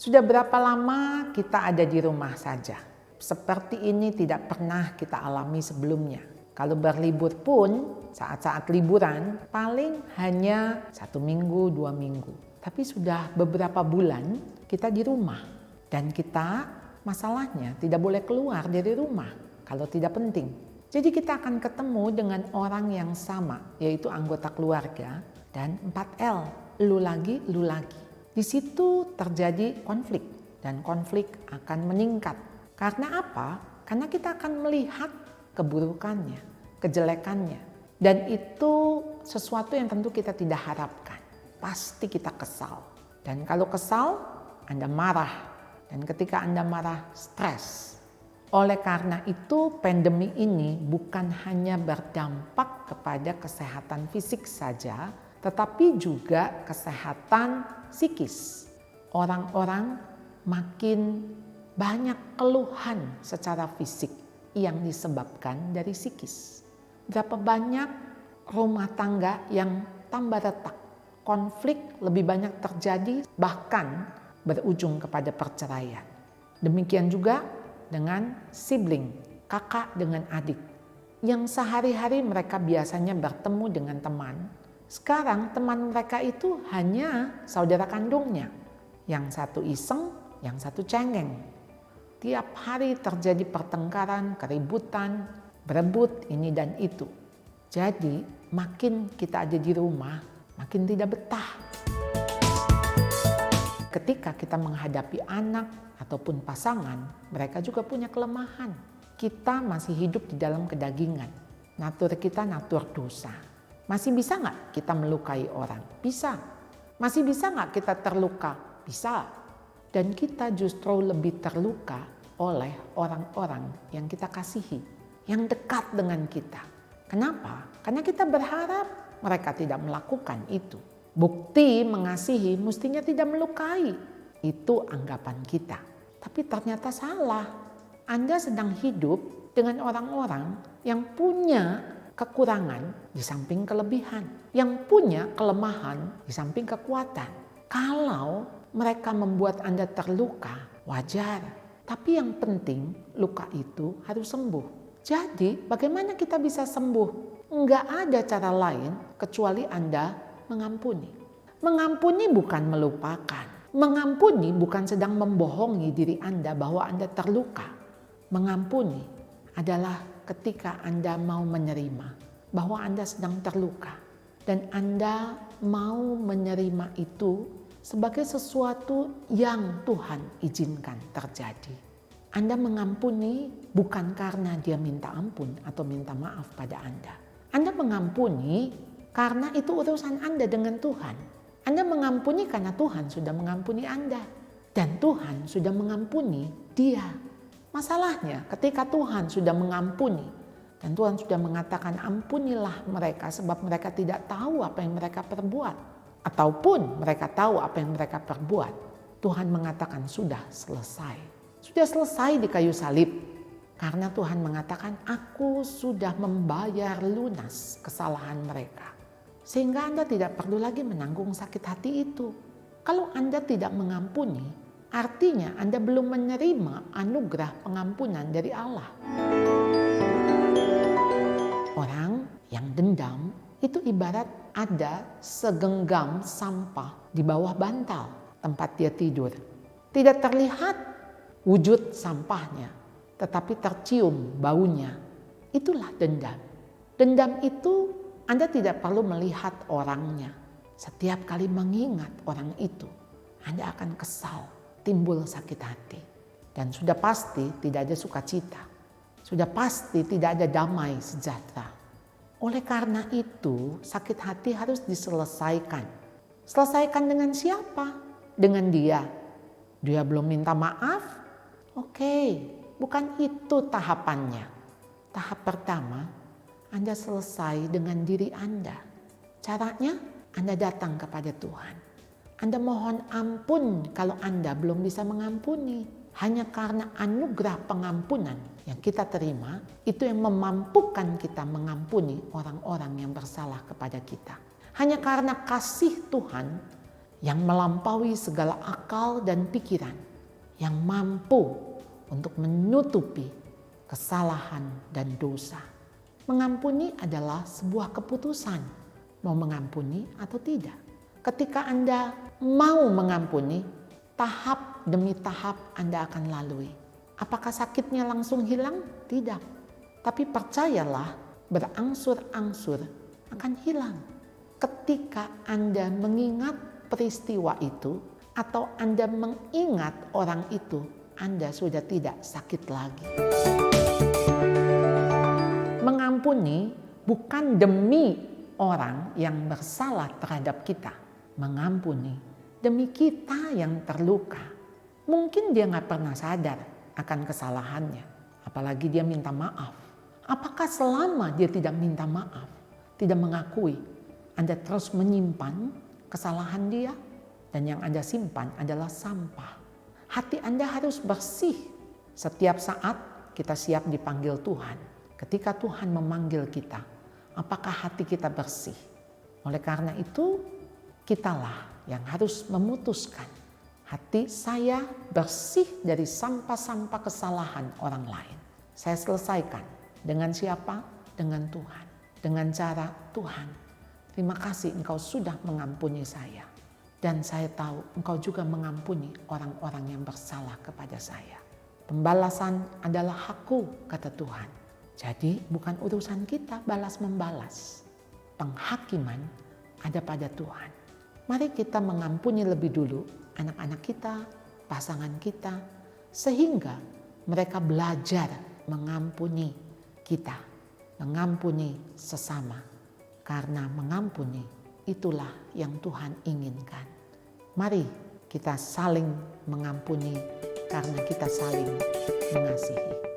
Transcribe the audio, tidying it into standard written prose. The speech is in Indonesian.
Sudah berapa lama kita ada di rumah saja? Seperti ini tidak pernah kita alami sebelumnya. Kalau berlibur pun, saat-saat liburan paling hanya 1 minggu, 2 minggu. Tapi sudah beberapa bulan kita di rumah. Dan kita masalahnya tidak boleh keluar dari rumah kalau tidak penting. Jadi kita akan ketemu dengan orang yang sama, yaitu anggota keluarga dan 4L, lu lagi, lu lagi. Di situ terjadi konflik dan konflik akan meningkat. Karena apa? Karena kita akan melihat keburukannya, kejelekannya. Dan itu sesuatu yang tentu kita tidak harapkan. Pasti kita kesal. Dan kalau kesal, Anda marah. Dan ketika Anda marah, stres. Oleh karena itu, pandemi ini bukan hanya berdampak kepada kesehatan fisik saja, tetapi juga kesehatan psikis. Orang-orang makin banyak keluhan secara fisik yang disebabkan dari psikis. Berapa banyak rumah tangga yang tambah retak, konflik lebih banyak terjadi, bahkan berujung kepada perceraian. Demikian juga dengan sibling, kakak dengan adik, yang sehari-hari mereka biasanya bertemu dengan teman. Sekarang teman mereka itu hanya saudara kandungnya. Yang satu iseng, yang satu cengeng. Tiap hari terjadi pertengkaran, keributan, berebut ini dan itu. Jadi makin kita ada di rumah, makin tidak betah. Ketika kita menghadapi anak ataupun pasangan, mereka juga punya kelemahan. Kita masih hidup di dalam kedagingan. Natur kita natur dosa. Masih bisa nggak kita melukai orang? Bisa. Masih bisa nggak kita terluka? Bisa. Dan kita justru lebih terluka oleh orang-orang yang kita kasihi, yang dekat dengan kita. Kenapa? Karena kita berharap mereka tidak melakukan itu. Bukti mengasihi mestinya tidak melukai. Itu anggapan kita. Tapi ternyata salah. Anda sedang hidup dengan orang-orang yang punya kekurangan di samping kelebihan, yang punya kelemahan di samping kekuatan. Kalau mereka membuat Anda terluka, wajar. Tapi yang penting luka itu harus sembuh. Jadi bagaimana kita bisa sembuh? Enggak ada cara lain kecuali Anda mengampuni. Mengampuni bukan melupakan. Mengampuni bukan sedang membohongi diri Anda bahwa Anda terluka. Mengampuni adalah ketika Anda mau menerima bahwa Anda sedang terluka. Dan Anda mau menerima itu sebagai sesuatu yang Tuhan izinkan terjadi. Anda mengampuni bukan karena dia minta ampun atau minta maaf pada Anda. Anda mengampuni karena itu urusan Anda dengan Tuhan. Anda mengampuni karena Tuhan sudah mengampuni Anda. Dan Tuhan sudah mengampuni dia. Masalahnya ketika Tuhan sudah mengampuni dan Tuhan sudah mengatakan ampunilah mereka sebab mereka tidak tahu apa yang mereka perbuat. Ataupun mereka tahu apa yang mereka perbuat. Tuhan mengatakan sudah selesai. Sudah selesai di kayu salib. Karena Tuhan mengatakan aku sudah membayar lunas kesalahan mereka. Sehingga Anda tidak perlu lagi menanggung sakit hati itu. Kalau Anda tidak mengampuni, artinya Anda belum menerima anugerah pengampunan dari Allah. Orang yang dendam itu ibarat ada segenggam sampah di bawah bantal tempat dia tidur. Tidak terlihat wujud sampahnya, tetapi tercium baunya. Itulah dendam. Dendam itu Anda tidak perlu melihat orangnya. Setiap kali mengingat orang itu, Anda akan kesal, timbul sakit hati. Dan sudah pasti tidak ada sukacita. Sudah pasti tidak ada damai sejahtera. Oleh karena itu, sakit hati harus diselesaikan. Selesaikan dengan siapa? Dengan dia. Dia belum minta maaf? Oke, bukan itu tahapannya. Tahap pertama, Anda selesai dengan diri Anda. Caranya, Anda datang kepada Tuhan. Anda mohon ampun kalau Anda belum bisa mengampuni. Hanya karena anugerah pengampunan yang kita terima, itu yang memampukan kita mengampuni orang-orang yang bersalah kepada kita. Hanya karena kasih Tuhan yang melampaui segala akal dan pikiran, yang mampu untuk menutupi kesalahan dan dosa. Mengampuni adalah sebuah keputusan, mau mengampuni atau tidak. Ketika Anda mau mengampuni, tahap demi tahap Anda akan lalui. Apakah sakitnya langsung hilang? Tidak. Tapi percayalah, berangsur-angsur akan hilang. Ketika Anda mengingat peristiwa itu atau Anda mengingat orang itu, Anda sudah tidak sakit lagi. Mengampuni bukan demi orang yang bersalah terhadap kita. Mengampuni demi kita yang terluka. Mungkin dia gak pernah sadar akan kesalahannya. Apalagi dia minta maaf. Apakah selama dia tidak minta maaf, tidak mengakui, Anda terus menyimpan kesalahan dia? Dan yang Anda simpan adalah sampah. Hati Anda harus bersih. Setiap saat kita siap dipanggil Tuhan. Ketika Tuhan memanggil kita, apakah hati kita bersih? Oleh karena itu, kitalah yang harus memutuskan. Hati saya bersih dari sampah-sampah kesalahan orang lain. Saya selesaikan. Dengan siapa? Dengan Tuhan. Dengan cara Tuhan. Terima kasih Engkau sudah mengampuni saya. Dan saya tahu Engkau juga mengampuni orang-orang yang bersalah kepada saya. Pembalasan adalah hakku, kata Tuhan. Jadi bukan urusan kita balas-membalas. Penghakiman ada pada Tuhan. Mari kita mengampuni lebih dulu anak-anak kita, pasangan kita, sehingga mereka belajar mengampuni kita, mengampuni sesama. Karena mengampuni itulah yang Tuhan inginkan. Mari kita saling mengampuni karena kita saling mengasihi.